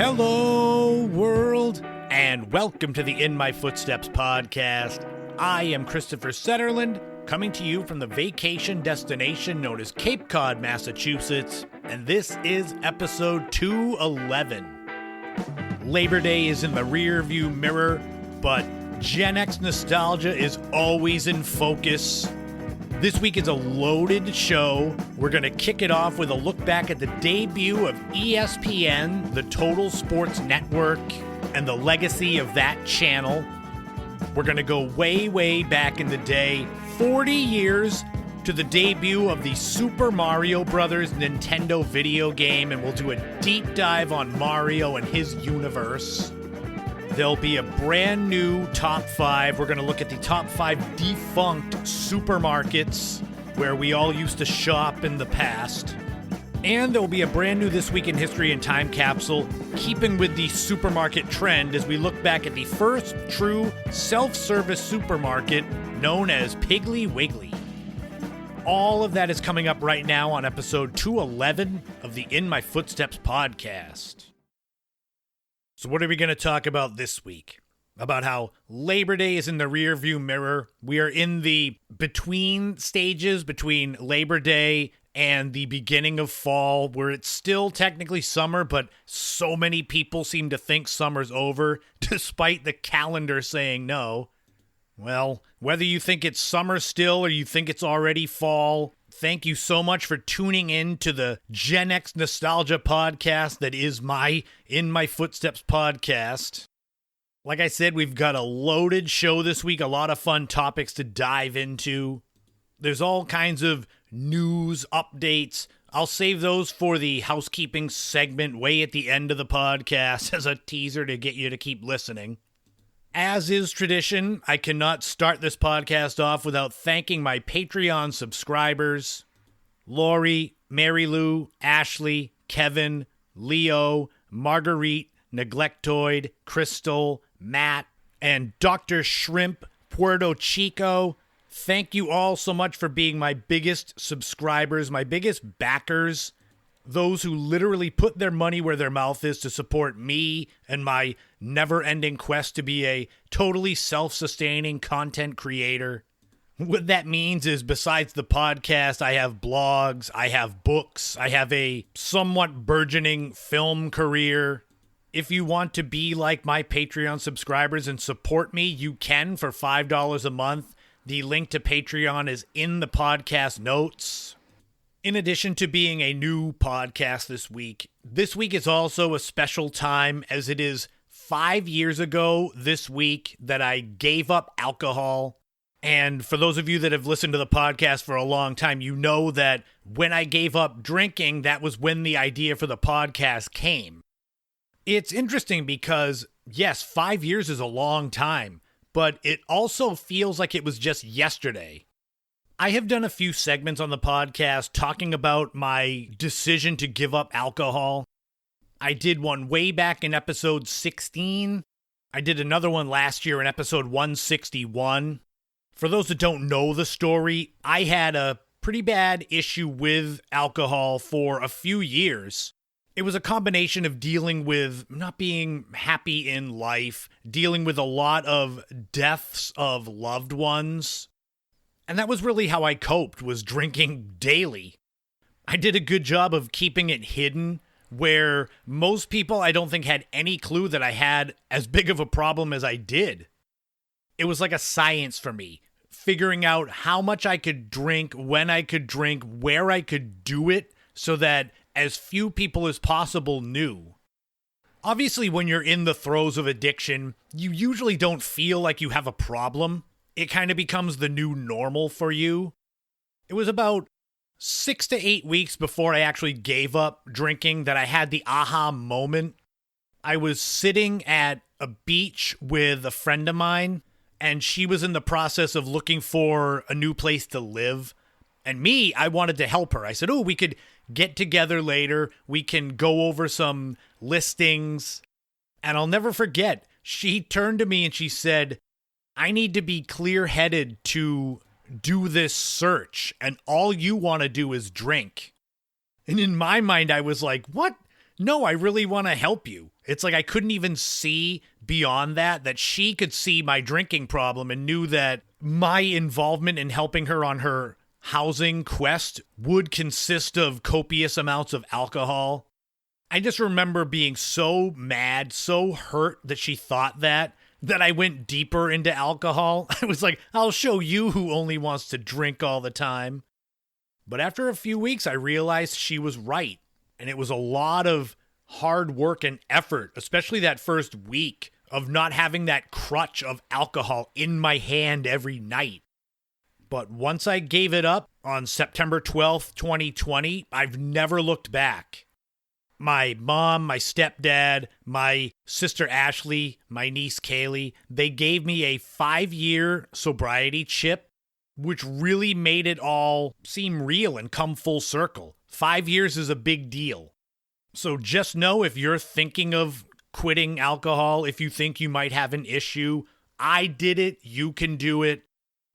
Hello, world, and welcome to the In My Footsteps podcast. I am Christopher Setterland, coming to you from the vacation destination known as Cape Cod, Massachusetts, and this is episode 211. Labor Day is in the rearview mirror, but Gen X nostalgia is always in focus. This week is a loaded show. We're going to kick it off with a look back at the debut of ESPN, the Total Sports Network, and the legacy of that channel. We're going to go way, way back in the day, 40 years to the debut of the Super Mario Brothers Nintendo video game, and we'll do a deep dive on Mario and his universe. There'll be a brand new top 5. We're going to look at the top 5 defunct supermarkets where we all used to shop in the past. And there'll be a brand new This Week in History and Time capsule, keeping with the supermarket trend as we look back at the first true self-service supermarket known as Piggly Wiggly. All of that is coming up right now on episode 211 of the In My Footsteps podcast. So what are we going to talk about this week? About how Labor Day is in the rearview mirror. We are in the between stages between Labor Day and the beginning of fall, where it's still technically summer, but so many people seem to think summer's over, despite the calendar saying no. Well, whether you think it's summer still or you think it's already fall, thank you so much for tuning in to the Gen X Nostalgia podcast that is my In My Footsteps podcast. Like I said, we've got a loaded show this week, a lot of fun topics to dive into. There's all kinds of news updates. I'll save those for the housekeeping segment way at the end of the podcast as a teaser to get you to keep listening. As is tradition, I cannot start this podcast off without thanking my Patreon subscribers, Lori, Mary Lou, Ashley, Kevin, Leo, Marguerite, Neglectoid, Crystal, Matt, and Dr. Shrimp, Puerto Chico. Thank you all so much for being my biggest subscribers, my biggest backers. Those who literally put their money where their mouth is to support me and my never-ending quest to be a totally self-sustaining content creator. What that means is, besides the podcast, I have blogs, I have books, I have a somewhat burgeoning film career. If you want to be like my Patreon subscribers and support me, you can for $5 a month. The link to Patreon is in the podcast notes. In addition to being a new podcast this week is also a special time, as it is 5 years ago this week that I gave up alcohol. And for those of you that have listened to the podcast for a long time, you know that when I gave up drinking, that was when the idea for the podcast came. It's interesting because, yes, 5 years is a long time, but it also feels like it was just yesterday. I have done a few segments on the podcast talking about my decision to give up alcohol. I did one way back in episode 16. I did another one last year in episode 161. For those that don't know the story, I had a pretty bad issue with alcohol for a few years. It was a combination of dealing with not being happy in life, dealing with a lot of deaths of loved ones. And that was really how I coped, was drinking daily. I did a good job of keeping it hidden, where most people I don't think had any clue that I had as big of a problem as I did. It was like a science for me, figuring out how much I could drink, when I could drink, where I could do it, so that as few people as possible knew. Obviously, when you're in the throes of addiction, you usually don't feel like you have a problem. It kind of becomes the new normal for you. It was about 6 to 8 weeks before I actually gave up drinking that I had the aha moment. I was sitting at a beach with a friend of mine, and she was in the process of looking for a new place to live. And me, I wanted to help her. I said, we could get together later. We can go over some listings. And I'll never forget, she turned to me and she said, I need to be clear-headed to do this search, and all you want to do is drink. And in my mind, I was like, what? no, I really want to help you. It's like I couldn't even see beyond that she could see my drinking problem and knew that my involvement in helping her on her housing quest would consist of copious amounts of alcohol. I just remember being so mad, so hurt that she thought that I went deeper into alcohol. I was like, I'll show you who only wants to drink all the time. But after a few weeks, I realized she was right. And it was a lot of hard work and effort, especially that first week of not having that crutch of alcohol in my hand every night. But once I gave it up on September 12th, 2020, I've never looked back. My mom, my stepdad, my sister Ashley, my niece Kaylee, they gave me a 5-year sobriety chip, which really made it all seem real and come full circle. 5 years is a big deal. So just know if you're thinking of quitting alcohol, if you think you might have an issue, I did it, you can do it.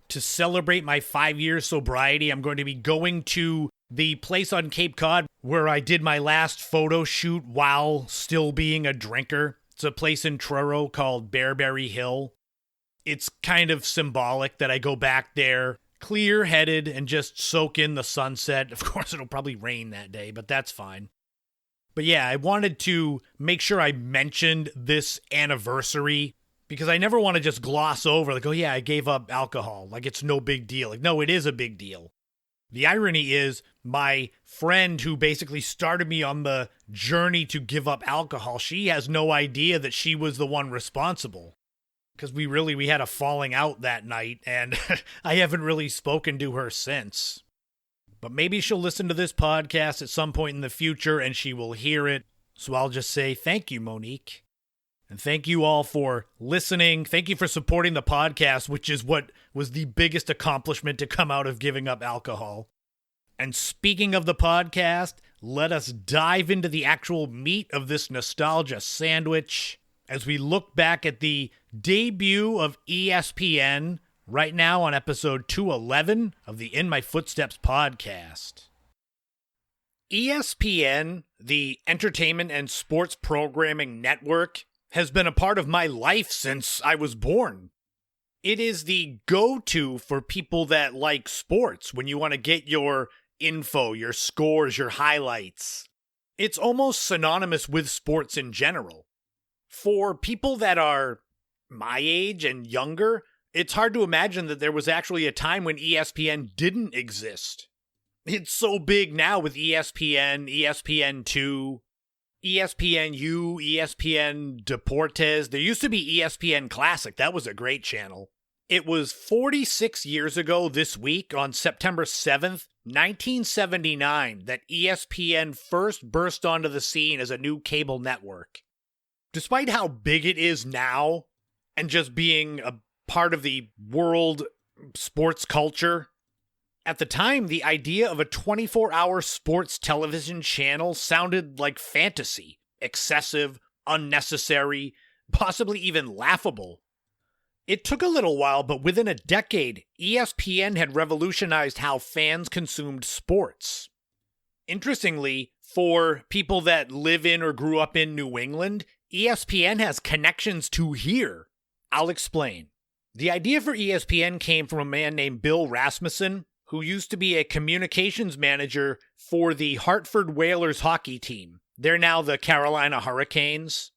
To celebrate my 5-year sobriety, I'm going to be going to the place on Cape Cod where I did my last photo shoot while still being a drinker. It's a place in Truro called Bearberry Hill. It's kind of symbolic that I go back there clear-headed and just soak in the sunset. Of course, it'll probably rain that day, but that's fine. But yeah, I wanted to make sure I mentioned this anniversary because I never want to just gloss over, like, oh yeah, I gave up alcohol. Like, it's no big deal. Like, no, it is a big deal. The irony is my friend who basically started me on the journey to give up alcohol, she has no idea that she was the one responsible. Because we had a falling out that night, and I haven't really spoken to her since. But maybe she'll listen to this podcast at some point in the future, and she will hear it. So I'll just say thank you, Monique. And thank you all for listening. Thank you for supporting the podcast, which is what was the biggest accomplishment to come out of giving up alcohol. And speaking of the podcast, let us dive into the actual meat of this nostalgia sandwich as we look back at the debut of ESPN right now on episode 211 of the In My Footsteps podcast. ESPN, the entertainment and sports programming network, has been a part of my life since I was born. It is the go-to for people that like sports when you want to get your info, your scores, your highlights. It's almost synonymous with sports in general. For people that are my age and younger, it's hard to imagine that there was actually a time when ESPN didn't exist. It's so big now with ESPN, ESPN2, ESPNU, ESPN Deportes. There used to be ESPN Classic. That was a great channel. It was 46 years ago this week on September 7th, 1979, that ESPN first burst onto the scene as a new cable network. Despite how big it is now, and just being a part of the world sports culture, at the time, the idea of a 24-hour sports television channel sounded like fantasy, excessive, unnecessary, possibly even laughable. It took a little while, but within a decade, ESPN had revolutionized how fans consumed sports. Interestingly, for people that live in or grew up in New England, ESPN has connections to here. I'll explain. The idea for ESPN came from a man named Bill Rasmussen, who used to be a communications manager for the Hartford Whalers hockey team. They're now the Carolina Hurricanes.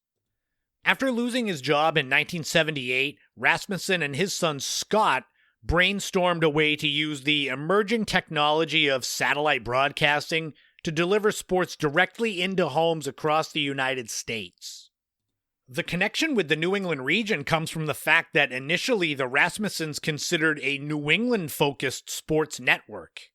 After losing his job in 1978, Rasmussen and his son Scott brainstormed a way to use the emerging technology of satellite broadcasting to deliver sports directly into homes across the United States. The connection with the New England region comes from the fact that initially the Rasmussens considered a New England-focused sports network.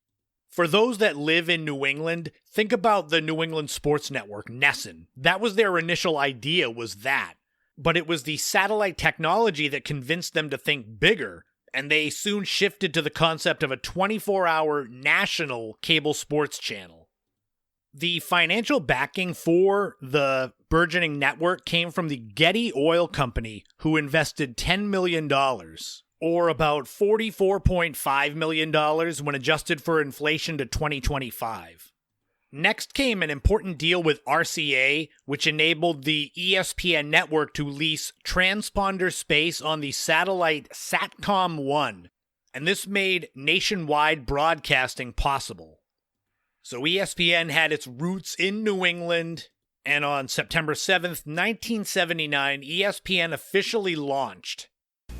For those that live in New England, think about the New England Sports Network, NESN. That was their initial idea, was that. But it was the satellite technology that convinced them to think bigger, and they soon shifted to the concept of a 24-hour national cable sports channel. The financial backing for the burgeoning network came from the Getty Oil Company, who invested $10 million, or about $44.5 million when adjusted for inflation to 2025. Next came an important deal with RCA, which enabled the ESPN network to lease transponder space on the satellite SATCOM-1, and this made nationwide broadcasting possible. So ESPN had its roots in New England, and on September 7th, 1979, ESPN officially launched.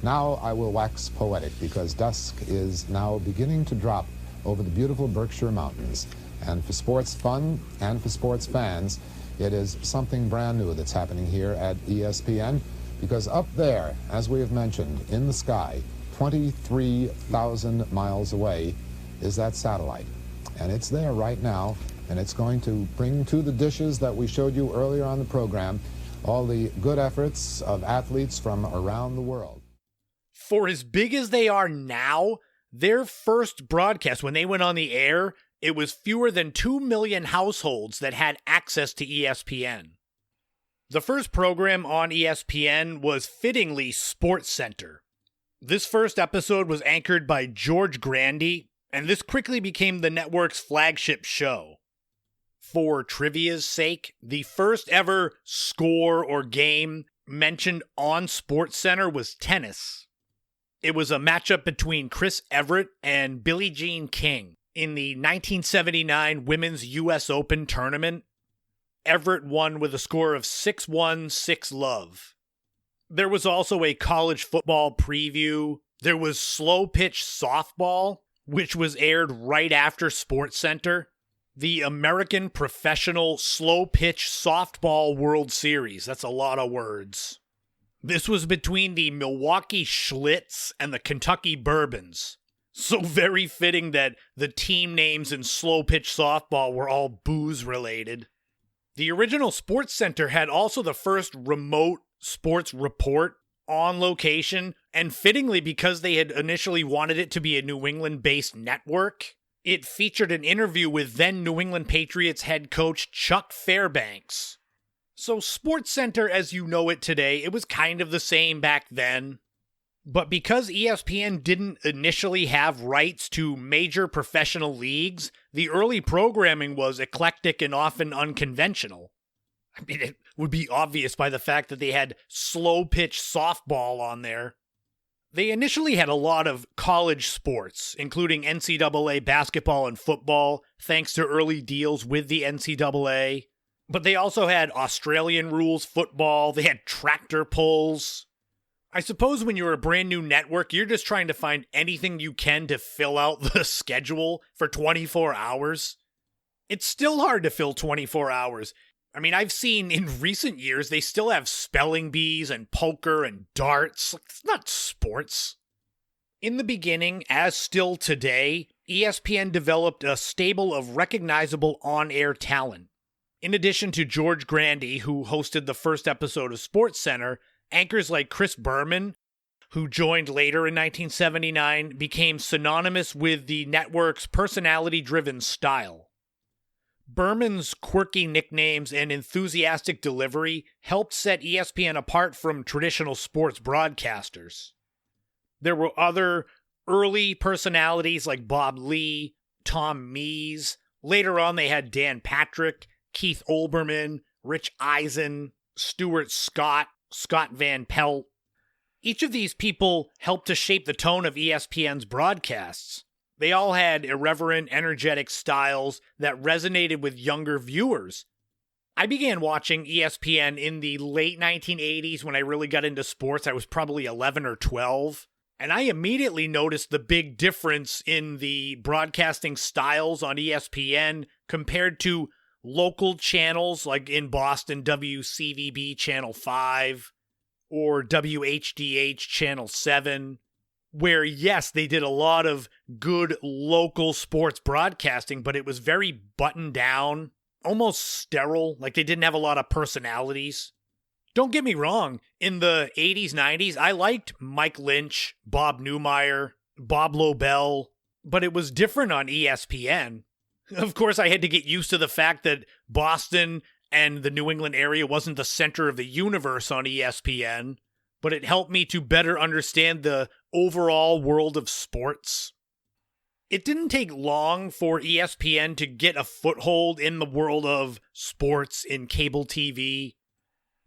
Now I will wax poetic because dusk is now beginning to drop over the beautiful Berkshire Mountains. And for sports fun and for sports fans, it is something brand new that's happening here at ESPN, because up there, as we have mentioned, in the sky, 23,000 miles away, is that satellite. And it's there right now, and it's going to bring to the dishes that we showed you earlier on the program all the good efforts of athletes from around the world. For as big as they are now, their first broadcast, when they went on the air, it was fewer than 2 million households that had access to ESPN. The first program on ESPN was fittingly SportsCenter. This first episode was anchored by George Grandy, and this quickly became the network's flagship show. For trivia's sake, the first ever score or game mentioned on SportsCenter was tennis. It was a matchup between Chris Evert and Billie Jean King in the 1979 Women's U.S. Open tournament. Evert won with a score of 6-1, 6-love. There was also a college football preview. There was slow pitch softball, which was aired right after SportsCenter. The American Professional Slow Pitch Softball World Series. That's a lot of words. This was between the Milwaukee Schlitz and the Kentucky Bourbons. So very fitting that the team names in slow pitch softball were all booze related. The original SportsCenter had also the first remote sports report on location, and fittingly because they had initially wanted it to be a New England-based network, it featured an interview with then New England Patriots head coach Chuck Fairbanks. So SportsCenter as you know it today, it was kind of the same back then. But because ESPN didn't initially have rights to major professional leagues, the early programming was eclectic and often unconventional. I mean, it would be obvious by the fact that they had slow-pitch softball on there. They initially had a lot of college sports, including NCAA basketball and football, thanks to early deals with the NCAA. But they also had Australian rules football, they had tractor pulls. I suppose when you're a brand new network, you're just trying to find anything you can to fill out the schedule for 24 hours. It's still hard to fill 24 hours. I mean, I've seen in recent years, they still have spelling bees and poker and darts. It's not sports. In the beginning, as still today, ESPN developed a stable of recognizable on-air talent. In addition to George Grandy, who hosted the first episode of SportsCenter, anchors like Chris Berman, who joined later in 1979, became synonymous with the network's personality-driven style. Berman's quirky nicknames and enthusiastic delivery helped set ESPN apart from traditional sports broadcasters. There were other early personalities like Bob Lee, Tom Mees. Later on, they had Dan Patrick, Keith Olbermann, Rich Eisen, Stuart Scott, Scott Van Pelt. Each of these people helped to shape the tone of ESPN's broadcasts. They all had irreverent, energetic styles that resonated with younger viewers. I began watching ESPN in the late 1980s when I really got into sports. I was probably 11 or 12. And I immediately noticed the big difference in the broadcasting styles on ESPN compared to local channels like in Boston, WCVB Channel 5 or WHDH Channel 7, where, yes, they did a lot of good local sports broadcasting, but it was very buttoned down, almost sterile, like they didn't have a lot of personalities. Don't get me wrong, in the 80s, 90s, I liked Mike Lynch, Bob Newmeyer, Bob Lobel, but it was different on ESPN. Of course, I had to get used to the fact that Boston and the New England area wasn't the center of the universe on ESPN, but it helped me to better understand the overall world of sports. It didn't take long for ESPN to get a foothold in the world of sports in cable TV.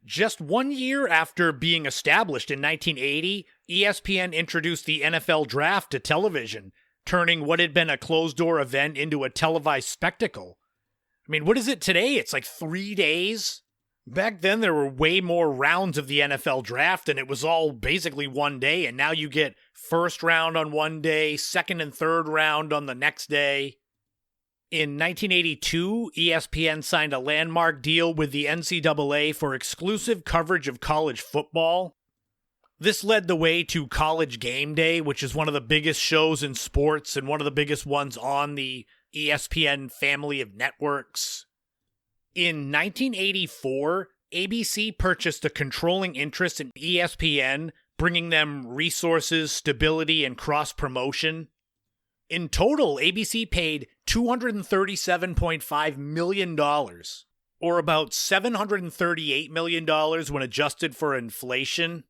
Just 1 year after being established in 1980, ESPN introduced the NFL Draft to television, turning what had been a closed-door event into a televised spectacle. I mean, what is it today? It's like 3 days? Back then, there were way more rounds of the NFL Draft, and it was all basically 1 day, and now you get first round on 1 day, second and third round on the next day. In 1982, ESPN signed a landmark deal with the NCAA for exclusive coverage of college football. This led the way to College Game Day, which is one of the biggest shows in sports and one of the biggest ones on the ESPN family of networks. In 1984, ABC purchased a controlling interest in ESPN, bringing them resources, stability, and cross-promotion. In total, ABC paid $237.5 million, or about $738 million when adjusted for inflation.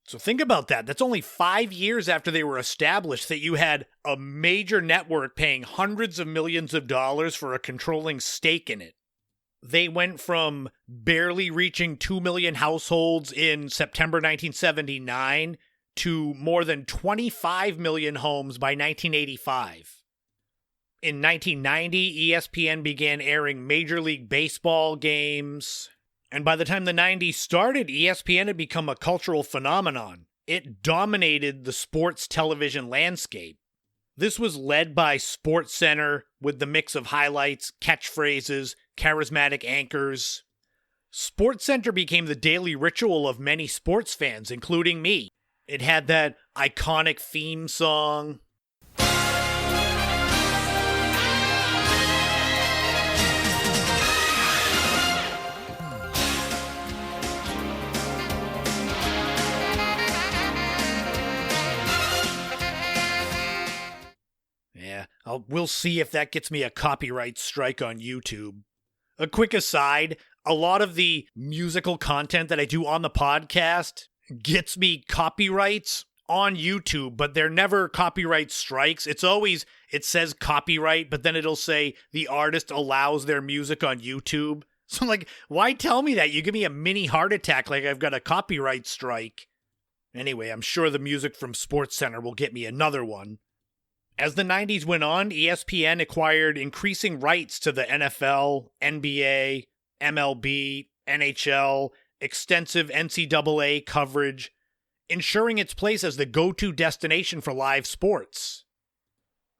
So think about that. That's only 5 years after they were established that you had a major network paying hundreds of millions of dollars for a controlling stake in it. They went from barely reaching 2 million households in September 1979 to more than 25 million homes by 1985. In 1990, ESPN began airing Major League Baseball games, and by the time the 90s started, ESPN had become a cultural phenomenon. It dominated the sports television landscape. This was led by SportsCenter with the mix of highlights, catchphrases, charismatic anchors. SportsCenter became the daily ritual of many sports fans, including me. It had that iconic theme song. Yeah, we'll see if that gets me a copyright strike on YouTube. A quick aside, a lot of the musical content that I do on the podcast gets me copyrights on YouTube, but they're never copyright strikes. It's always, it says copyright, but then it'll say the artist allows their music on YouTube. So like, why tell me that? You give me a mini heart attack like I've got a copyright strike. Anyway, I'm sure the music from SportsCenter will get me another one. As the 90s went on, ESPN acquired increasing rights to the NFL, NBA, MLB, NHL, extensive NCAA coverage, ensuring its place as the go-to destination for live sports.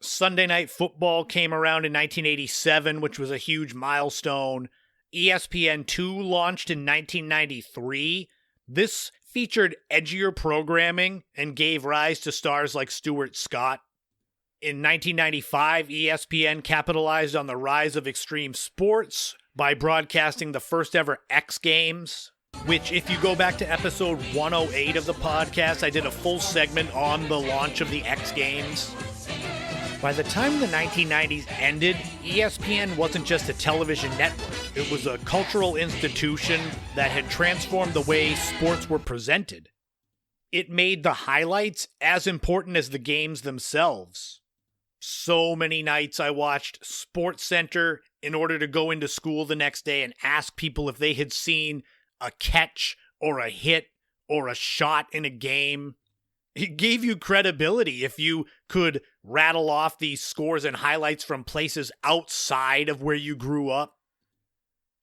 Sunday Night Football came around in 1987, which was a huge milestone. ESPN2 launched in 1993. This featured edgier programming and gave rise to stars like Stuart Scott. In 1995, ESPN capitalized on the rise of extreme sports by broadcasting the first ever X Games, which, if you go back to episode 108 of the podcast, I did a full segment on the launch of the X Games. By the time the 1990s ended, ESPN wasn't just a television network. It was a cultural institution that had transformed the way sports were presented. It made the highlights as important as the games themselves. So many nights I watched SportsCenter in order to go into school the next day and ask people if they had seen a catch or a hit or a shot in a game. It gave you credibility if you could rattle off these scores and highlights from places outside of where you grew up.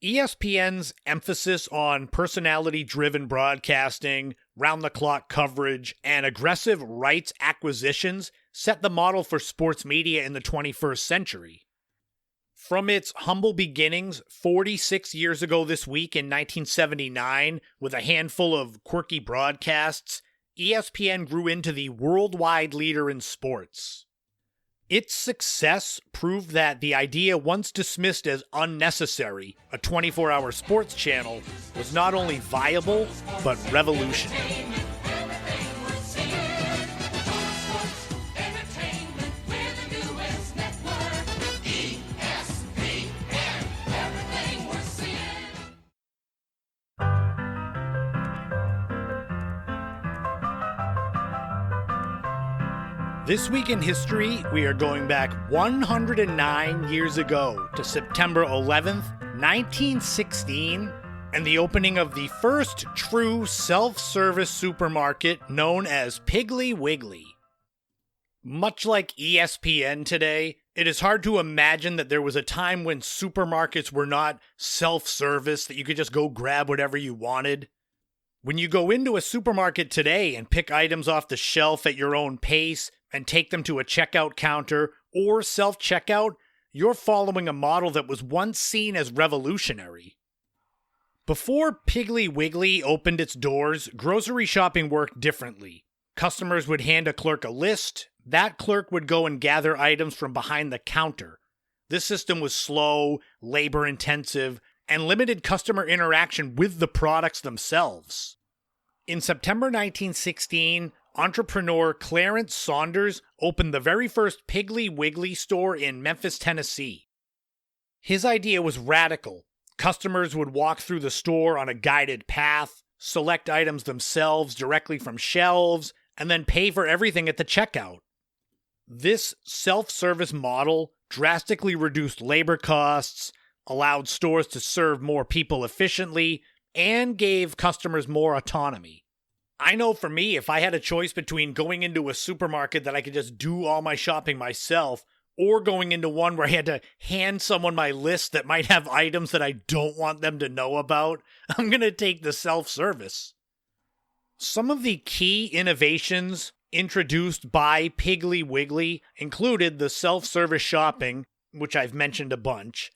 ESPN's emphasis on personality-driven broadcasting, round-the-clock coverage, and aggressive rights acquisitions set the model for sports media in the 21st century. From its humble beginnings 46 years ago this week in 1979, with a handful of quirky broadcasts, ESPN grew into the worldwide leader in sports. Its success proved that the idea once dismissed as unnecessary, a 24-hour sports channel, was not only viable, but revolutionary. This week in history, we are going back 109 years ago to September 11th, 1916, and the opening of the first true self-service supermarket known as Piggly Wiggly. Much like ESPN today, it is hard to imagine that there was a time when supermarkets were not self-service, that you could just go grab whatever you wanted. When you go into a supermarket today and pick items off the shelf at your own pace and take them to a checkout counter or self-checkout, you're following a model that was once seen as revolutionary. Before Piggly Wiggly opened its doors, grocery shopping worked differently. Customers would hand a clerk a list. That clerk would go and gather items from behind the counter. This system was slow, labor-intensive, and limited customer interaction with the products themselves. In September 1916, entrepreneur Clarence Saunders opened the very first Piggly Wiggly store in Memphis, Tennessee. His idea was radical. Customers would walk through the store on a guided path, select items themselves directly from shelves, and then pay for everything at the checkout. This self-service model drastically reduced labor costs, allowed stores to serve more people efficiently, and gave customers more autonomy. I know for me, if I had a choice between going into a supermarket that I could just do all my shopping myself, or going into one where I had to hand someone my list that might have items that I don't want them to know about, I'm going to take the self-service. Some of the key innovations introduced by Piggly Wiggly included the self-service shopping, which I've mentioned a bunch,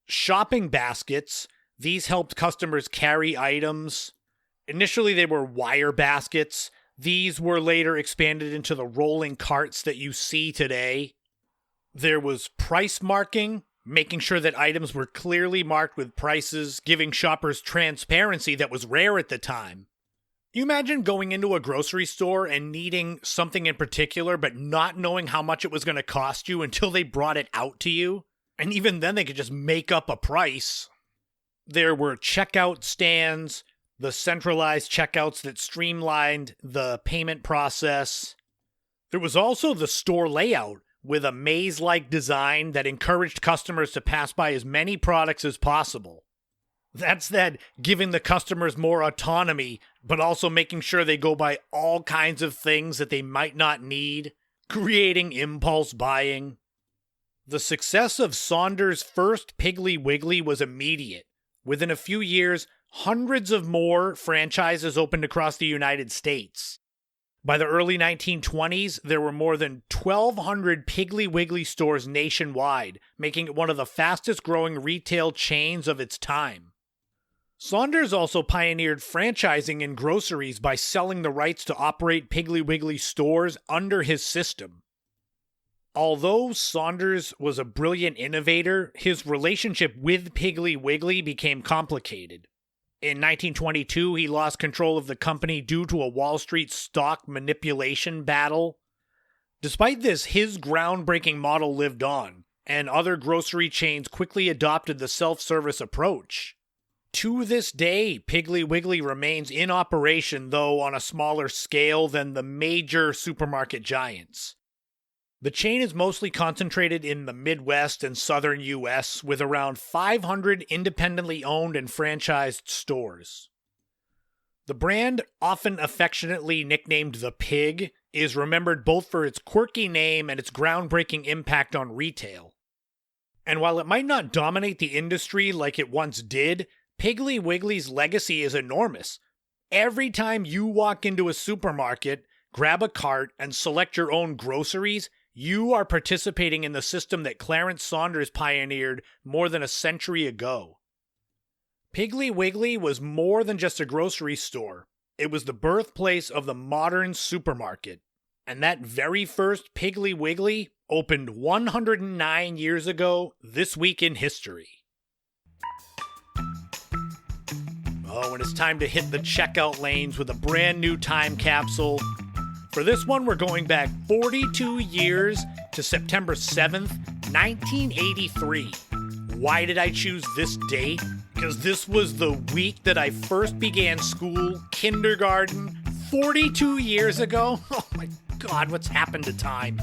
shopping baskets. These helped customers carry items. Initially, they were wire baskets. These were later expanded into the rolling carts that you see today. There was price marking, making sure that items were clearly marked with prices, giving shoppers transparency that was rare at the time. You imagine going into a grocery store and needing something in particular, but not knowing how much it was going to cost you until they brought it out to you? And even then, they could just make up a price. There were checkout stands, the centralized checkouts that streamlined the payment process. There was also the store layout, with a maze-like design that encouraged customers to pass by as many products as possible. That's that giving the customers more autonomy, but also making sure they go buy all kinds of things that they might not need, creating impulse buying. The success of Saunders' first Piggly Wiggly was immediate. Within a few years, hundreds of more franchises opened across the United States. By the early 1920s, there were more than 1,200 Piggly Wiggly stores nationwide, making it one of the fastest-growing retail chains of its time. Saunders also pioneered franchising in groceries by selling the rights to operate Piggly Wiggly stores under his system. Although Saunders was a brilliant innovator, his relationship with Piggly Wiggly became complicated. In 1922, he lost control of the company due to a Wall Street stock manipulation battle. Despite this, his groundbreaking model lived on, and other grocery chains quickly adopted the self-service approach. To this day, Piggly Wiggly remains in operation, though on a smaller scale than the major supermarket giants. The chain is mostly concentrated in the Midwest and southern U.S., with around 500 independently owned and franchised stores. The brand, often affectionately nicknamed the Pig, is remembered both for its quirky name and its groundbreaking impact on retail. And while it might not dominate the industry like it once did, Piggly Wiggly's legacy is enormous. Every time you walk into a supermarket, grab a cart, and select your own groceries, you are participating in the system that Clarence Saunders pioneered more than a century ago. Piggly Wiggly was more than just a grocery store. It was the birthplace of the modern supermarket. And that very first Piggly Wiggly opened 109 years ago this week in history. Oh, and it's time to hit the checkout lanes with a brand new time capsule. For this one, we're going back 42 years to September 7th, 1983. Why did I choose this date? Because this was the week that I first began school, kindergarten, 42 years ago. Oh my God, what's happened to time?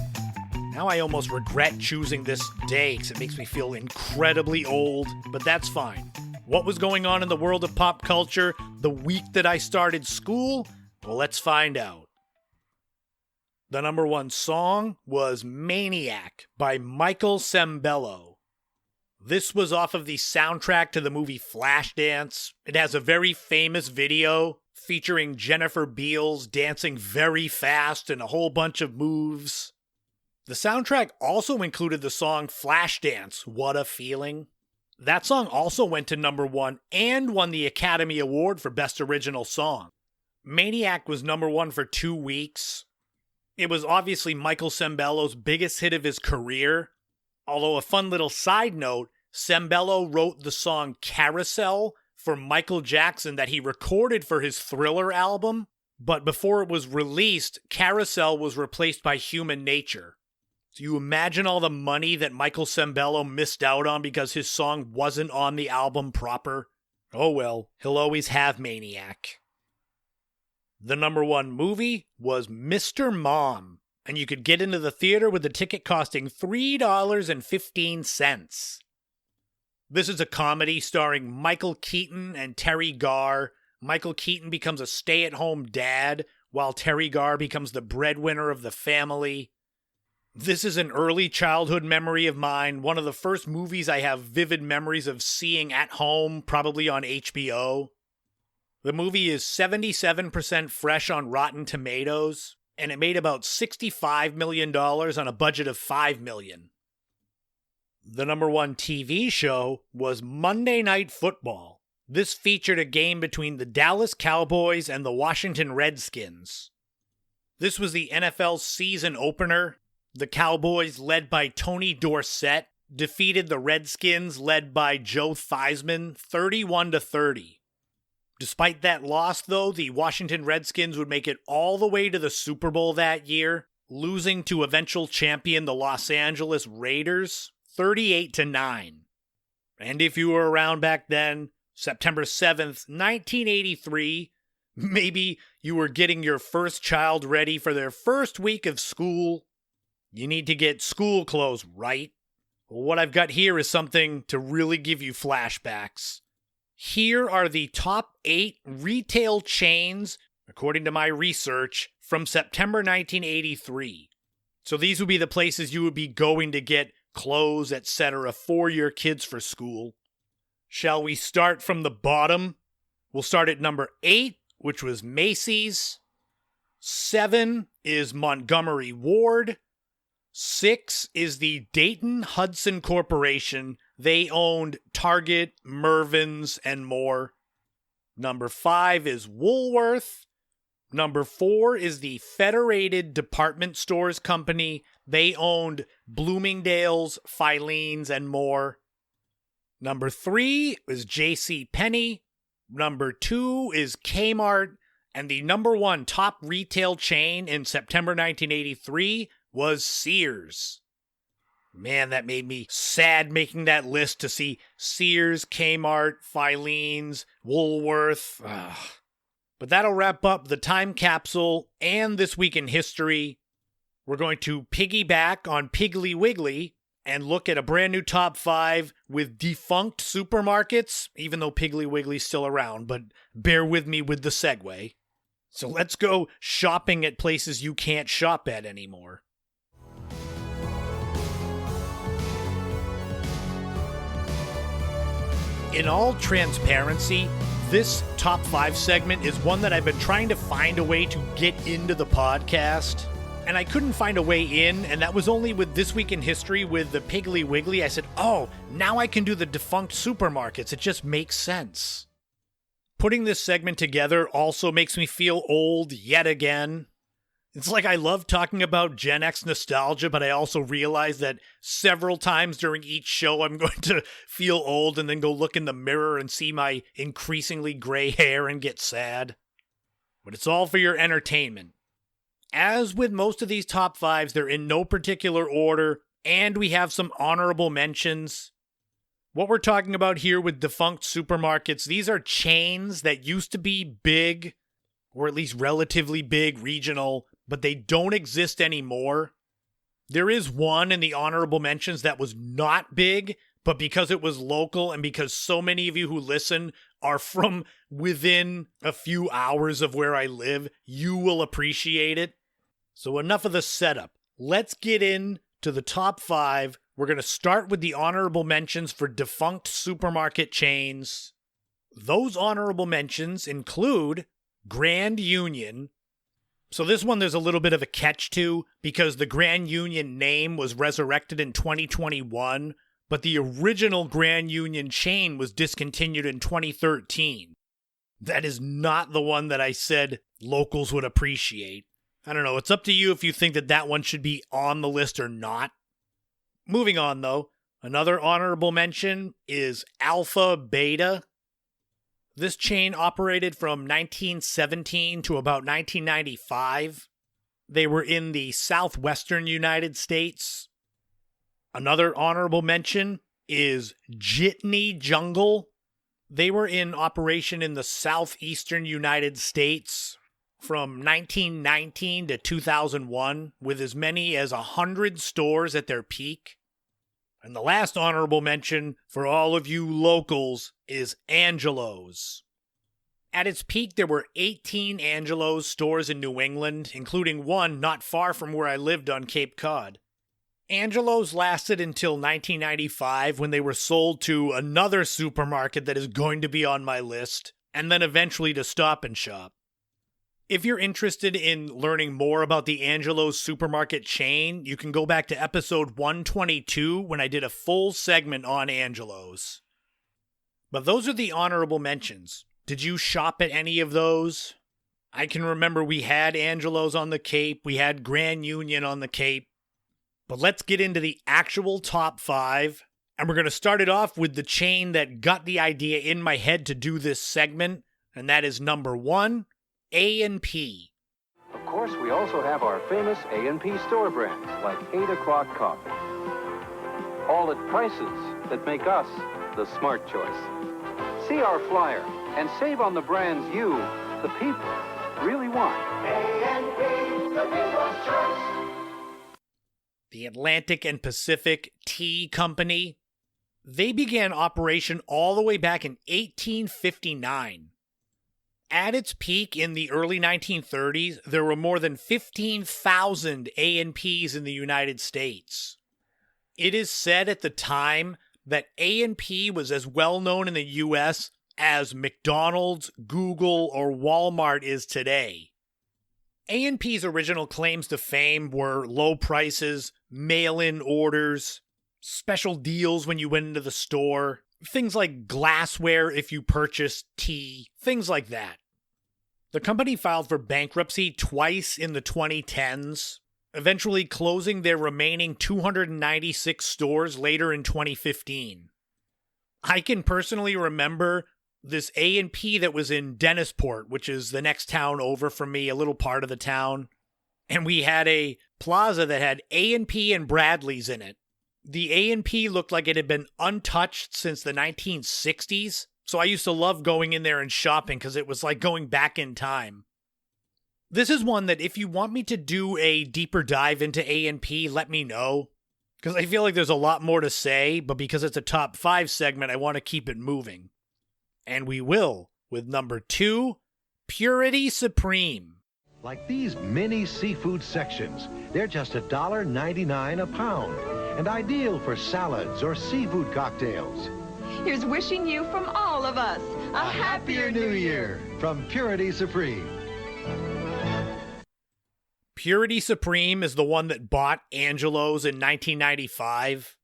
Now I almost regret choosing this day because it makes me feel incredibly old, but that's fine. What was going on in the world of pop culture the week that I started school? Well, let's find out. The number one song was Maniac by Michael Sembello. This was off of the soundtrack to the movie Flashdance. It has a very famous video featuring Jennifer Beals dancing very fast and a whole bunch of moves. The soundtrack also included the song Flashdance, What a Feeling. That song also went to number one and won the Academy Award for Best Original Song. Maniac was number one for 2 weeks. It was obviously Michael Sembello's biggest hit of his career. Although a fun little side note, Sembello wrote the song Carousel for Michael Jackson that he recorded for his Thriller album, but before it was released, Carousel was replaced by Human Nature. So you imagine all the money that Michael Sembello missed out on because his song wasn't on the album proper? Oh well, he'll always have Maniac. The number one movie was Mr. Mom, and you could get into the theater with the ticket costing $3.15. This is a comedy starring Michael Keaton and Terry Garr. Michael Keaton becomes a stay-at-home dad, while Terry Garr becomes the breadwinner of the family. This is an early childhood memory of mine, one of the first movies I have vivid memories of seeing at home, probably on HBO. The movie is 77% fresh on Rotten Tomatoes, and it made about $65 million on a budget of $5 million. The number one TV show was Monday Night Football. This featured a game between the Dallas Cowboys and the Washington Redskins. This was the NFL's season opener. The Cowboys, led by Tony Dorsett, defeated the Redskins, led by Joe Theismann, 31-30. Despite that loss, though, the Washington Redskins would make it all the way to the Super Bowl that year, losing to eventual champion the Los Angeles Raiders, 38-9. And if you were around back then, September 7th, 1983, maybe you were getting your first child ready for their first week of school. You need to get school clothes, right? Well, what I've got here is something to really give you flashbacks. Here are the top 8 retail chains, according to my research, from September 1983. So these would be the places you would be going to get clothes, etc. for your kids for school. Shall we start from the bottom? We'll start at number 8, which was Macy's. 7 is Montgomery Ward. 6 is the Dayton Hudson Corporation. They owned Target, Mervyn's, and more. Number 5 is Woolworth. Number 4 is the Federated Department Stores Company. They owned Bloomingdale's, Filene's, and more. Number 3 is J.C. Penney. Number 2 is Kmart. And the number 1 top retail chain in September 1983 was Sears. Man, that made me sad making that list to see Sears, Kmart, Filene's, Woolworth. Ugh. But that'll wrap up the time capsule and This Week in History. We're going to piggyback on Piggly Wiggly and look at a brand new top 5 with defunct supermarkets, even though Piggly Wiggly's still around, but bear with me with the segue. So let's go shopping at places you can't shop at anymore. In all transparency, this top 5 segment is one that I've been trying to find a way to get into the podcast, and I couldn't find a way in, and that was only with This Week in History with the Piggly Wiggly. I said, oh, now I can do the defunct supermarkets. It just makes sense. Putting this segment together also makes me feel old yet again. It's like I love talking about Gen X nostalgia, but I also realize that several times during each show I'm going to feel old and then go look in the mirror and see my increasingly gray hair and get sad. But it's all for your entertainment. As with most of these top 5s, they're in no particular order, and we have some honorable mentions. What we're talking about here with defunct supermarkets, these are chains that used to be big, or at least relatively big, regional, but they don't exist anymore. There is one in the honorable mentions that was not big, but because it was local and because so many of you who listen are from within a few hours of where I live, you will appreciate it. So enough of the setup. Let's get into the top 5. We're going to start with the honorable mentions for defunct supermarket chains. Those honorable mentions include Grand Union. So this one there's a little bit of a catch to because the Grand Union name was resurrected in 2021, but the original Grand Union chain was discontinued in 2013. That is not the one that I said locals would appreciate. I don't know, it's up to you if you think that that one should be on the list or not. Moving on though, another honorable mention is Alpha Beta. This chain operated from 1917 to about 1995. They were in the southwestern United States. Another honorable mention is Jitney Jungle. They were in operation in the southeastern United States from 1919 to 2001, with as many as 100 stores at their peak. And the last honorable mention for all of you locals is Angelo's. At its peak, there were 18 Angelo's stores in New England, including one not far from where I lived on Cape Cod. Angelo's lasted until 1995 when they were sold to another supermarket that is going to be on my list, and then eventually to Stop and Shop. If you're interested in learning more about the Angelo's supermarket chain, you can go back to episode 122 when I did a full segment on Angelo's. But those are the honorable mentions. Did you shop at any of those? I can remember we had Angelo's on the Cape, we had Grand Union on the Cape. But let's get into the actual top 5. And we're going to start it off with the chain that got the idea in my head to do this segment. And that is number 1, A&P. Of course, we also have our famous A&P store brands like 8 O'Clock Coffee. All at prices that make us the smart choice. See our flyer and save on the brands you, the people, really want. A&P, the people's choice. The Atlantic and Pacific Tea Company. They began operation all the way back in 1859. At its peak in the early 1930s, there were more than 15,000 A&Ps in the United States. It is said at the time that A&P was as well known in the U.S. as McDonald's, Google, or Walmart is today. A&P's original claims to fame were low prices, mail-in orders, special deals when you went into the store, things like glassware if you purchased tea, things like that. The company filed for bankruptcy twice in the 2010s, eventually closing their remaining 296 stores later in 2015. I can personally remember this A&P that was in Dennisport, which is the next town over from me, a little part of the town. And we had a plaza that had A&P and Bradley's in it. The A&P looked like it had been untouched since the 1960s. So I used to love going in there and shopping because it was like going back in time. This is one that if you want me to do a deeper dive into A&P, let me know. Because I feel like there's a lot more to say, but because it's a top 5 segment, I want to keep it moving. And we will, with number 2, Purity Supreme. Like these mini seafood sections, they're just $1.99 a pound, and ideal for salads or seafood cocktails. Here's wishing you from all of us a happier New Year from Purity Supreme. Purity Supreme is the one that bought Angelo's in 1995.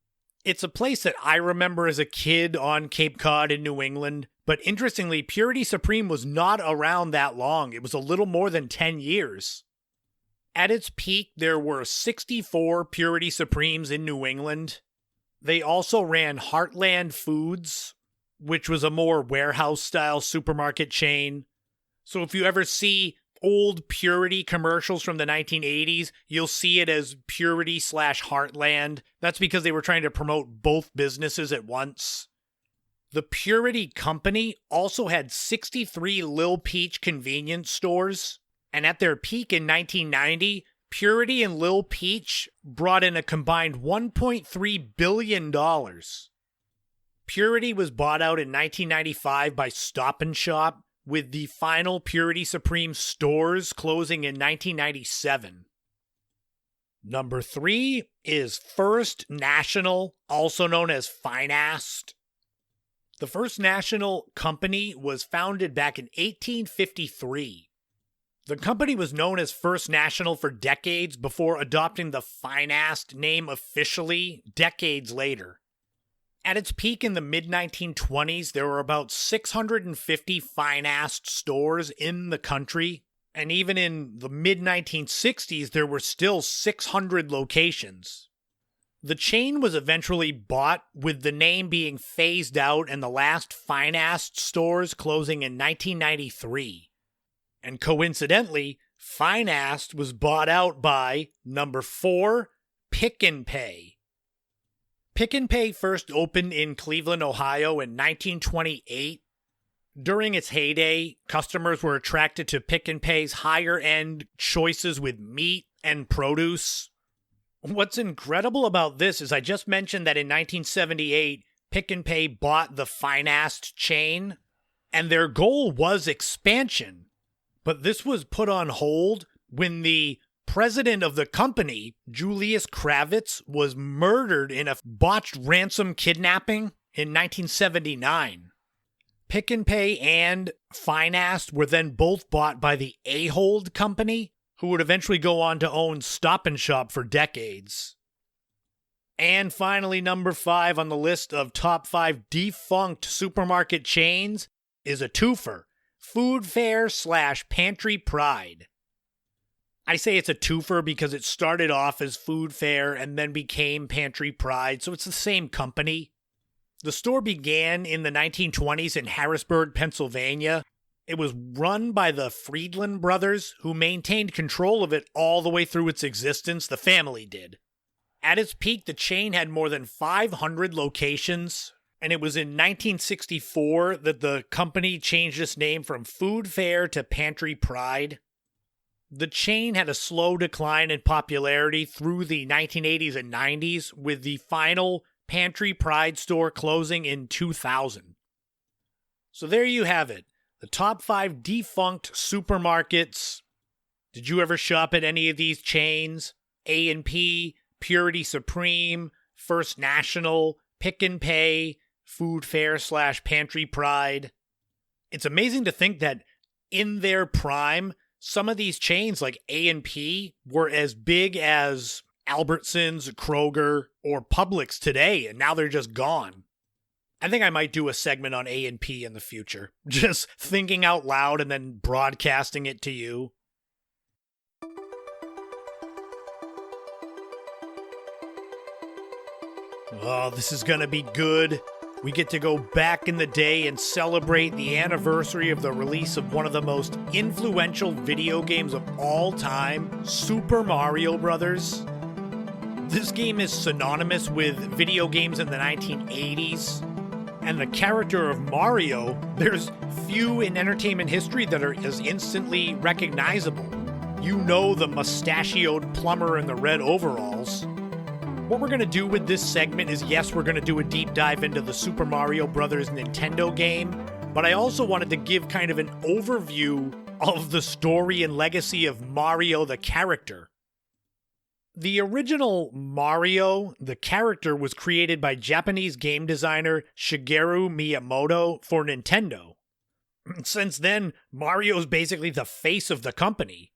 It's a place that I remember as a kid on Cape Cod in New England, but interestingly, Purity Supreme was not around that long. It was a little more than 10 years. At its peak, there were 64 Purity Supremes in New England. They also ran Heartland Foods, which was a more warehouse-style supermarket chain. So if you ever see old Purity commercials from the 1980s, you'll see it as Purity/Heartland. That's because they were trying to promote both businesses at once. The Purity Company also had 63 Lil Peach convenience stores, And at their peak in 1990, Purity and Lil Peach brought in a combined $1.3 billion. Purity was bought out in 1995 by Stop & Shop, with the final Purity Supreme stores closing in 1997. Number 3 is First National, also known as Finast. The First National Company was founded back in 1853. The company was known as First National for decades before adopting the Finast name officially decades later. At its peak in the mid-1920s, there were about 650 Finast stores in the country, and even in the mid-1960s, there were still 600 locations. The chain was eventually bought, with the name being phased out and the last Finast stores closing in 1993. And coincidentally, Finast was bought out by number 4, Pick n Pay. Pick n Pay first opened in Cleveland, Ohio in 1928. During its heyday, customers were attracted to Pick n Pay's higher-end choices with meat and produce. What's incredible about this is I just mentioned that in 1978, Pick n Pay bought the Finast chain, and their goal was expansion. But this was put on hold when the president of the company, Julius Kravitz, was murdered in a botched ransom kidnapping in 1979. Pick n Pay and Finast were then both bought by the Ahold Company, who would eventually go on to own Stop & Shop for decades. And finally, number 5 on the list of top 5 defunct supermarket chains is a twofer, Food Fair / Pantry Pride. I say it's a twofer because it started off as Food Fair and then became Pantry Pride, so it's the same company. The store began in the 1920s in Harrisburg, Pennsylvania. It was run by the Friedland brothers, who maintained control of it all the way through its existence. The family did. At its peak, the chain had more than 500 locations, and it was in 1964 that the company changed its name from Food Fair to Pantry Pride. The chain had a slow decline in popularity through the 1980s and 90s, with the final Pantry Pride store closing in 2000. So there you have it. The top 5 defunct supermarkets. Did you ever shop at any of these chains? A&P, Purity Supreme, First National, Pick n Pay, Food Fair / Pantry Pride. It's amazing to think that in their prime, some of these chains like A&P were as big as Albertsons, Kroger, or Publix today, and now they're just gone. I think I might do a segment on A&P in the future. Just thinking out loud and then broadcasting it to you. Oh, this is gonna be good. We get to go back in the day and celebrate the anniversary of the release of one of the most influential video games of all time, Super Mario Bros. This game is synonymous with video games in the 1980s. And the character of Mario, there's few in entertainment history that are as instantly recognizable. You know the mustachioed plumber in the red overalls. What we're going to do with this segment is, yes, we're going to do a deep dive into the Super Mario Bros. Nintendo game, but I also wanted to give kind of an overview of the story and legacy of Mario the character. The original Mario, the character, was created by Japanese game designer Shigeru Miyamoto for Nintendo. Since then, Mario's basically the face of the company.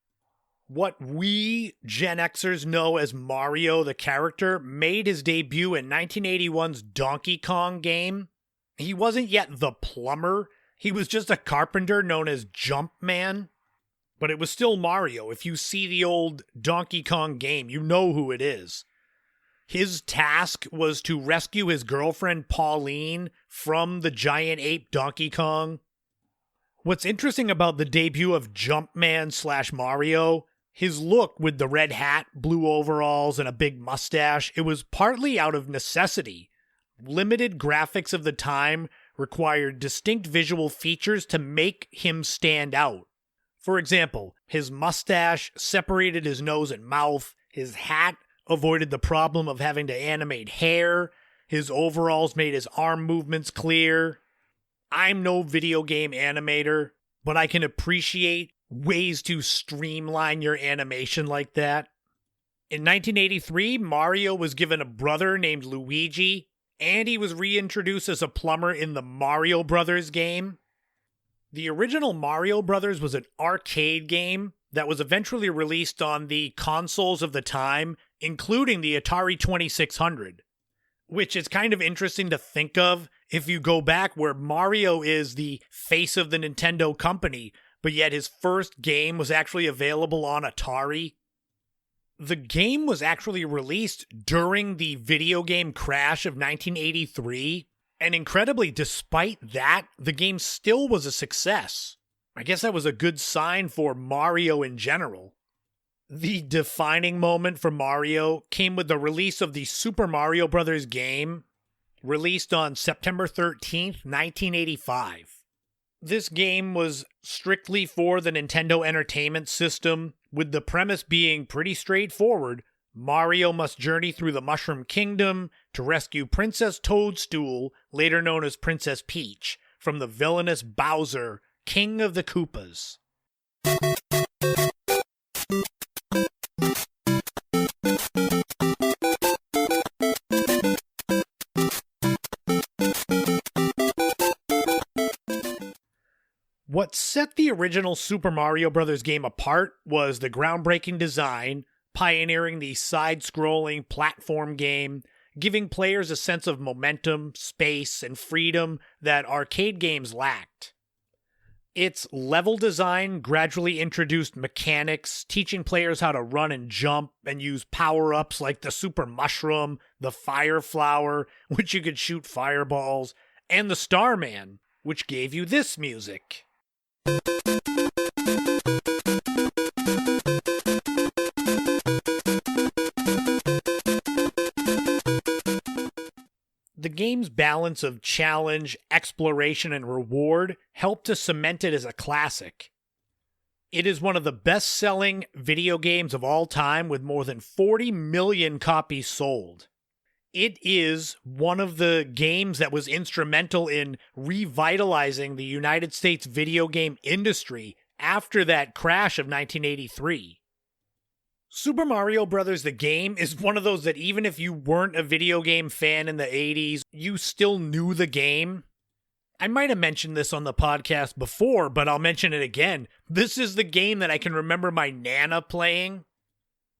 What we Gen Xers know as Mario the character made his debut in 1981's Donkey Kong game. He wasn't yet the plumber, he was just a carpenter known as Jumpman. But it was still Mario. If you see the old Donkey Kong game, you know who it is. His task was to rescue his girlfriend Pauline from the giant ape Donkey Kong. What's interesting about the debut of Jumpman / Mario, his look with the red hat, blue overalls, and a big mustache, it was partly out of necessity. Limited graphics of the time required distinct visual features to make him stand out. For example, his mustache separated his nose and mouth, his hat avoided the problem of having to animate hair, his overalls made his arm movements clear. I'm no video game animator, but I can appreciate ways to streamline your animation like that. In 1983, Mario was given a brother named Luigi, and he was reintroduced as a plumber in the Mario Brothers game. The original Mario Brothers was an arcade game that was eventually released on the consoles of the time, including the Atari 2600, which is kind of interesting to think of if you go back where Mario is the face of the Nintendo company, but yet his first game was actually available on Atari. The game was actually released during the video game crash of 1983, and incredibly, despite that, the game still was a success. I guess that was a good sign for Mario in general. The defining moment for Mario came with the release of the Super Mario Bros. Game, released on September 13th, 1985. This game was strictly for the Nintendo Entertainment System, with the premise being pretty straightforward. Mario must journey through the Mushroom Kingdom to rescue Princess Toadstool, later known as Princess Peach, from the villainous Bowser, King of the Koopas. What set the original Super Mario Bros. Game apart was the groundbreaking design, pioneering the side-scrolling platform game, giving players a sense of momentum, space, and freedom that arcade games lacked. Its level design gradually introduced mechanics, teaching players how to run and jump and use power-ups like the Super Mushroom, the Fire Flower, which you could shoot fireballs, and the Starman, which gave you this music. The game's balance of challenge, exploration, and reward helped to cement it as a classic. It is one of the best-selling video games of all time with more than 40 million copies sold. It is one of the games that was instrumental in revitalizing the United States video game industry after that crash of 1983. Super Mario Bros. The game is one of those that even if you weren't a video game fan in the 80s, you still knew the game. I might have mentioned this on the podcast before, but I'll mention it again. This is the game that I can remember my Nana playing.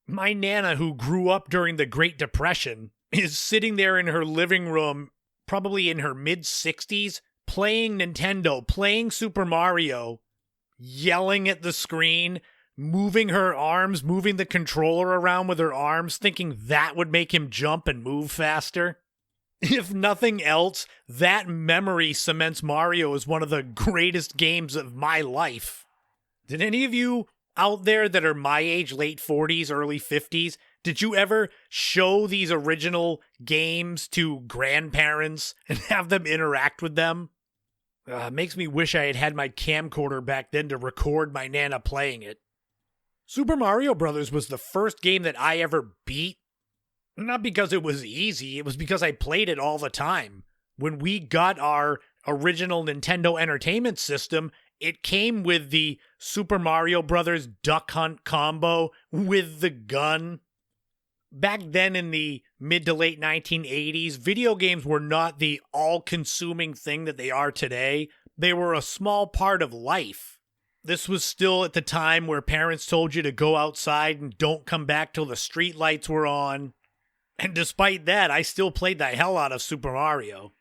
My Nana, who grew up during the Great Depression, is sitting there in her living room, probably in her mid-60s, playing Nintendo, playing Super Mario, yelling at the screen, moving her arms, moving the controller around with her arms, thinking that would make him jump and move faster. If nothing else, that memory cements Mario as one of the greatest games of my life. Did any of you out there that are my age, late 40s, early 50s, did you ever show these original games to grandparents and have them interact with them? Makes me wish I had had my camcorder back then to record my Nana playing it. Super Mario Bros. Was the first game that I ever beat. Not because it was easy, it was because I played it all the time. When we got our original Nintendo Entertainment System, it came with the Super Mario Bros. Duck Hunt combo with the gun. Back then in the mid to late 1980s, video games were not the all-consuming thing that they are today. They were a small part of life. This was still at the time where parents told you to go outside and don't come back till the street lights were on. And despite that, I still played the hell out of Super Mario.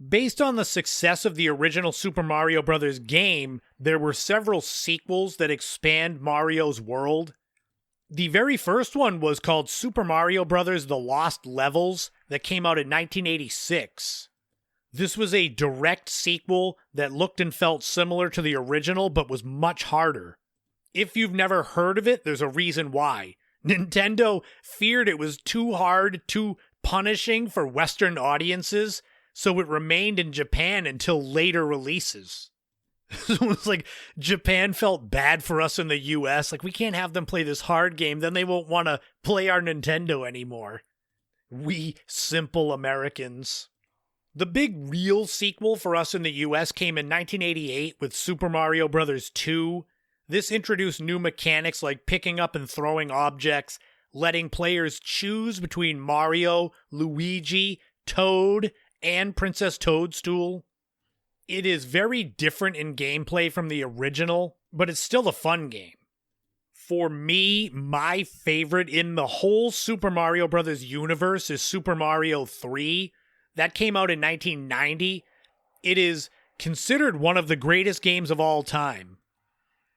Based on the success of the original Super Mario Bros. Game, there were several sequels that expand Mario's world. The very first one was called Super Mario Bros. The Lost Levels that came out in 1986. This was a direct sequel that looked and felt similar to the original, but was much harder. If you've never heard of it, there's a reason why. Nintendo feared it was too hard, too punishing for Western audiences, so it remained in Japan until later releases. So it was like Japan felt bad for us in the US. Like, we can't have them play this hard game. Then they won't want to play our Nintendo anymore. We simple Americans. The big real sequel for us in the US came in 1988 with Super Mario Bros. 2. This introduced new mechanics like picking up and throwing objects, letting players choose between Mario, Luigi, Toad, and Princess Toadstool. It is very different in gameplay from the original, but it's still a fun game. For me, my favorite in the whole Super Mario Bros. Universe is Super Mario 3. That came out in 1990. It is considered one of the greatest games of all time.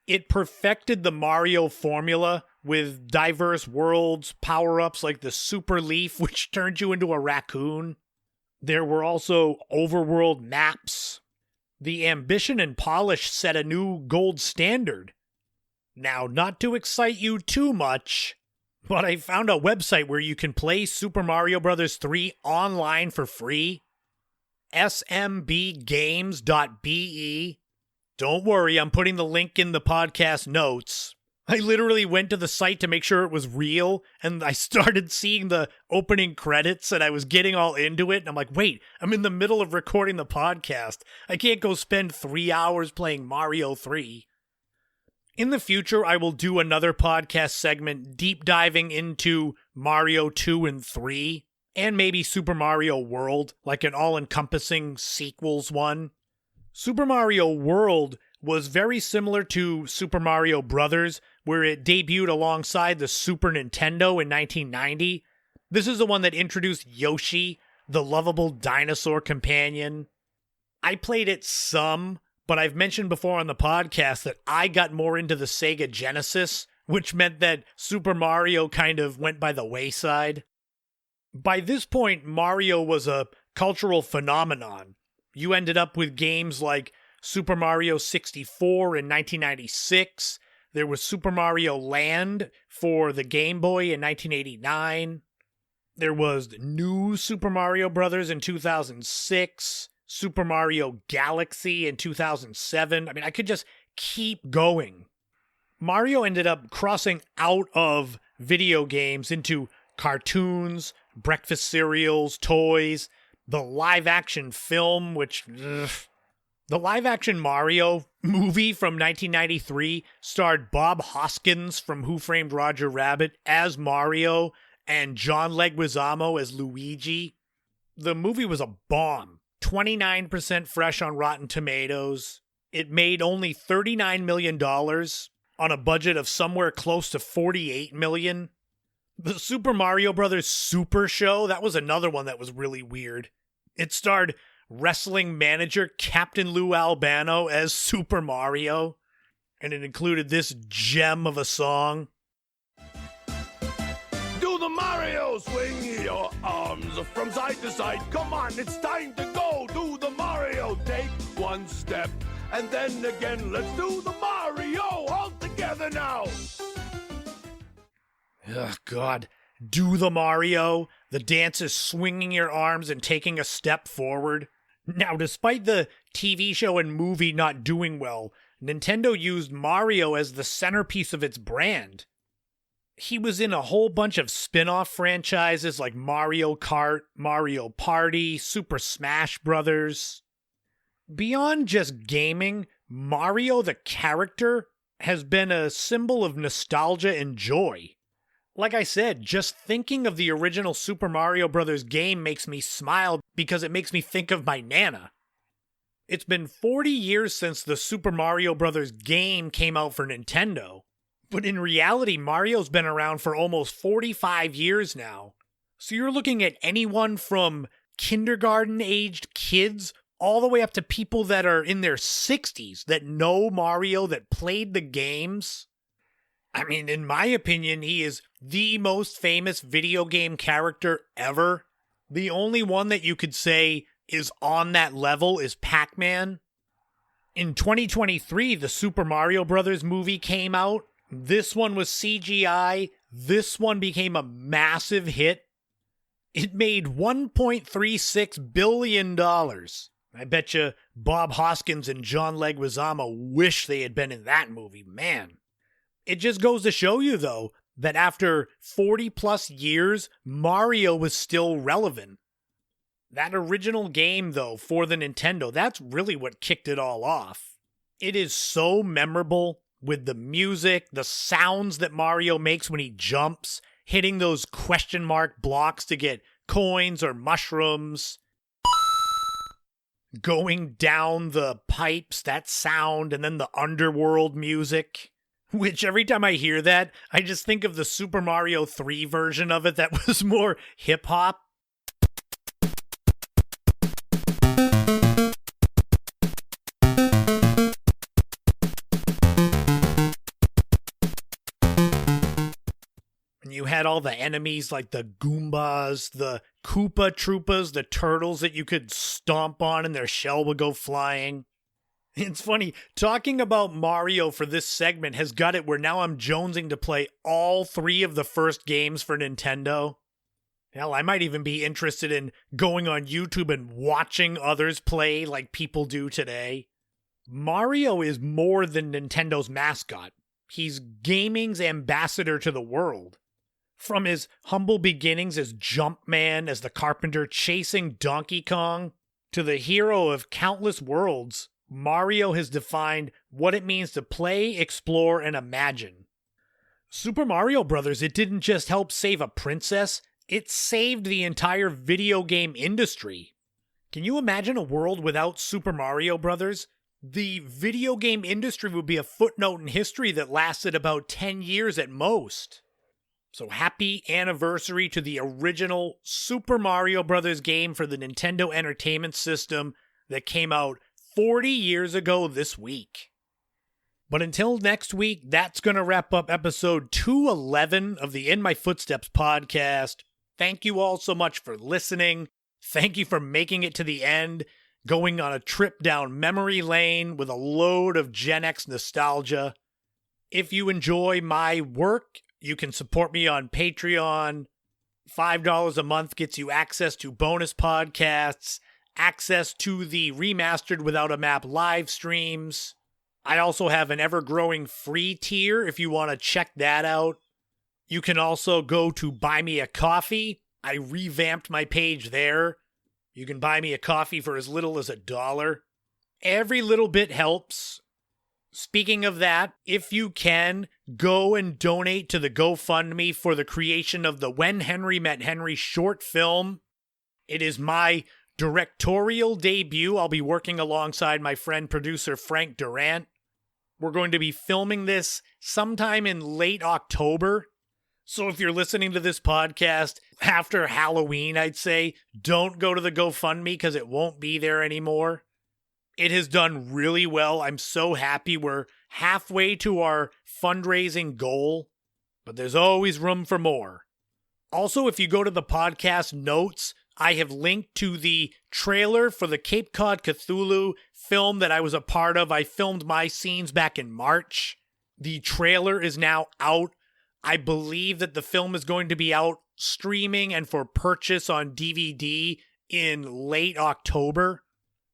It perfected the Mario formula with diverse worlds, power-ups like the Super Leaf, which turned you into a raccoon. There were also overworld maps. The ambition and polish set a new gold standard. Now, not to excite you too much, but I found a website where you can play Super Mario Bros. 3 online for free. smbgames.be. Don't worry, I'm putting the link in the podcast notes. I literally went to the site to make sure it was real, and I started seeing the opening credits, and I was getting all into it, and I'm like, wait, I'm in the middle of recording the podcast. I can't go spend 3 hours playing Mario 3. In the future, I will do another podcast segment deep diving into Mario 2 and 3, and maybe Super Mario World, like an all-encompassing sequels one. Super Mario World was very similar to Super Mario Bros., where it debuted alongside the Super Nintendo in 1990. This is the one that introduced Yoshi, the lovable dinosaur companion. I played it some, but I've mentioned before on the podcast that I got more into the Sega Genesis, which meant that Super Mario kind of went by the wayside. By this point, Mario was a cultural phenomenon. You ended up with games like Super Mario 64 in 1996. There was Super Mario Land for the Game Boy in 1989. There was New Super Mario Bros. In 2006. Super Mario Galaxy in 2007. I mean, I could just keep going. Mario ended up crossing out of video games into cartoons, breakfast cereals, toys, the live-action film, which... The live-action Mario movie from 1993 starred Bob Hoskins from Who Framed Roger Rabbit as Mario and John Leguizamo as Luigi. The movie was a bomb. 29% fresh on Rotten Tomatoes. It made only $39 million on a budget of somewhere close to $48 million. The Super Mario Bros. Super Show, that was another one that was really weird. It starred wrestling manager Captain Lou Albano as Super Mario, and it included this gem of a song. Do the Mario, swing your arms from side to side. Come on, it's time to go. Do the Mario, take one step, and then again, let's do the Mario all together now. Ugh, God. Do the Mario. The dance is swinging your arms and taking a step forward. Now, despite the TV show and movie not doing well, Nintendo used Mario as the centerpiece of its brand. He was in a whole bunch of spin-off franchises like Mario Kart, Mario Party, Super Smash Bros. Beyond just gaming, Mario the character has been a symbol of nostalgia and joy. Like I said, just thinking of the original Super Mario Bros. Game makes me smile because it makes me think of my Nana. It's been 40 years since the Super Mario Bros. Game came out for Nintendo, but in reality, Mario's been around for almost 45 years now. So you're looking at anyone from kindergarten-aged kids all the way up to people that are in their 60s that know Mario, that played the games. I mean, in my opinion, he is the most famous video game character ever. The only one that you could say is on that level is Pac-Man. In 2023, the Super Mario Bros. Movie came out. This one was CGI. This one became a massive hit. It made $1.36 billion. I bet you Bob Hoskins and John Leguizamo wish they had been in that movie, man. It just goes to show you, though, that after 40 plus years, Mario was still relevant. That original game, though, for the Nintendo, that's really what kicked it all off. It is so memorable with the music, the sounds that Mario makes when he jumps, hitting those question mark blocks to get coins or mushrooms, going down the pipes, that sound, and then the underworld music. Which every time I hear that, I just think of the Super Mario 3 version of it that was more hip-hop. And you had all the enemies like the Goombas, the Koopa Troopas, the turtles that you could stomp on and their shell would go flying. It's funny, talking about Mario for this segment has got it where now I'm jonesing to play all 3 of the first games for Nintendo. Hell, I might even be interested in going on YouTube and watching others play like people do today. Mario is more than Nintendo's mascot. He's gaming's ambassador to the world. From his humble beginnings as Jumpman, as the carpenter chasing Donkey Kong, to the hero of countless worlds, Mario has defined what it means to play, explore, and imagine. Super Mario Bros., it didn't just help save a princess, it saved the entire video game industry. Can you imagine a world without Super Mario Bros.? The video game industry would be a footnote in history that lasted about 10 years at most. So happy anniversary to the original Super Mario Bros. Game for the Nintendo Entertainment System that came out 40 years ago this week. But until next week, that's going to wrap up episode 211 of the In My Footsteps podcast. Thank you all so much for listening. Thank you for making it to the end, going on a trip down memory lane with a load of Gen X nostalgia. If you enjoy my work, you can support me on Patreon. $5 a month gets you access to bonus podcasts, access to the Remastered Without a Map live streams. I also have an ever-growing free tier if you want to check that out. You can also go to Buy Me a Coffee. I revamped my page there. You can buy me a coffee for as little as $1. Every little bit helps. Speaking of that, if you can, go and donate to the GoFundMe for the creation of the When Henry Met Henry short film. It is my directorial debut. I'll be working alongside my friend producer Frank Durant. We're going to be filming this sometime in late October. So if you're listening to this podcast after Halloween, I'd say don't go to the GoFundMe because it won't be there anymore. It has done really well. I'm so happy we're halfway to our fundraising goal, but there's always room for more. Also, if you go to the podcast notes, I have linked to the trailer for the Cape Cod Cthulhu film that I was a part of. I filmed my scenes back in March. The trailer is now out. I believe that the film is going to be out streaming and for purchase on DVD in late October.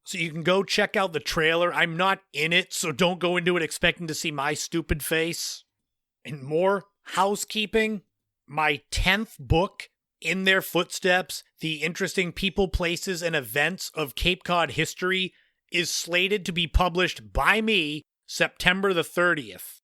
So you can go check out the trailer. I'm not in it, so don't go into it expecting to see my stupid face. And more housekeeping, my 10th book, In Their Footsteps, The Interesting People, Places, and Events of Cape Cod History, is slated to be published by me September the 30th.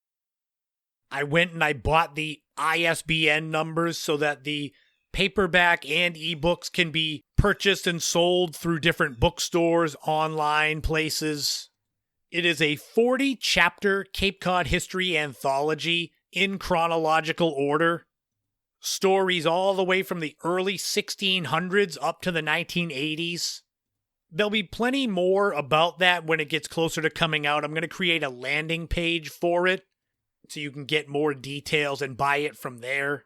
I went and I bought the ISBN numbers so that the paperback and ebooks can be purchased and sold through different bookstores, online places. It is a 40-chapter Cape Cod history anthology in chronological order. Stories all the way from the early 1600s up to the 1980s. There'll be plenty more about that when it gets closer to coming out. I'm going to create a landing page for it so you can get more details and buy it from there.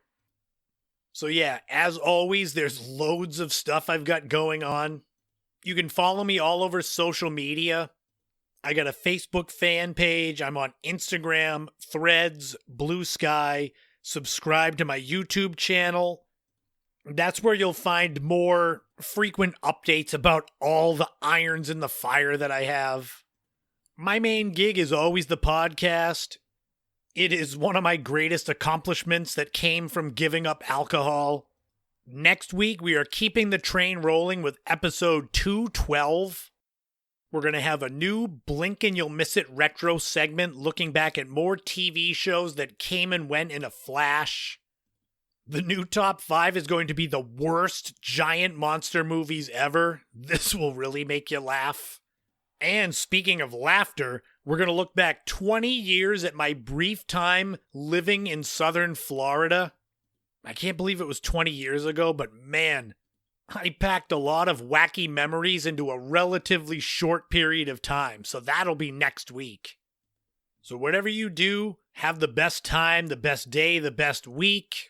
So yeah, as always, there's loads of stuff I've got going on. You can follow me all over social media. I got a Facebook fan page. I'm on Instagram, Threads, Blue Sky. Subscribe to my YouTube channel. That's where you'll find more frequent updates about all the irons in the fire that I have. My main gig is always the podcast. It is one of my greatest accomplishments that came from giving up alcohol. Next week, we are keeping the train rolling with episode 212. We're going to have a new Blink and You'll Miss It retro segment looking back at more TV shows that came and went in a flash. The new top 5 is going to be the worst giant monster movies ever. This will really make you laugh. And speaking of laughter, we're going to look back 20 years at my brief time living in southern Florida. I can't believe it was 20 years ago, but man, I packed a lot of wacky memories into a relatively short period of time, so that'll be next week. So whatever you do, have the best time, the best day, the best week.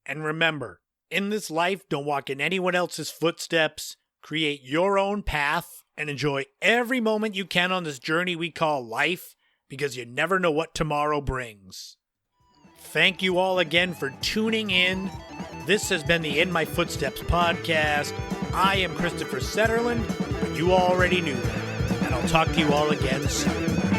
And remember, in this life, don't walk in anyone else's footsteps, create your own path, and enjoy every moment you can on this journey we call life, because you never know what tomorrow brings. Thank you all again for tuning in. This has been the In My Footsteps podcast. I am Christopher Setterland, but you already knew that, and I'll talk to you all again soon.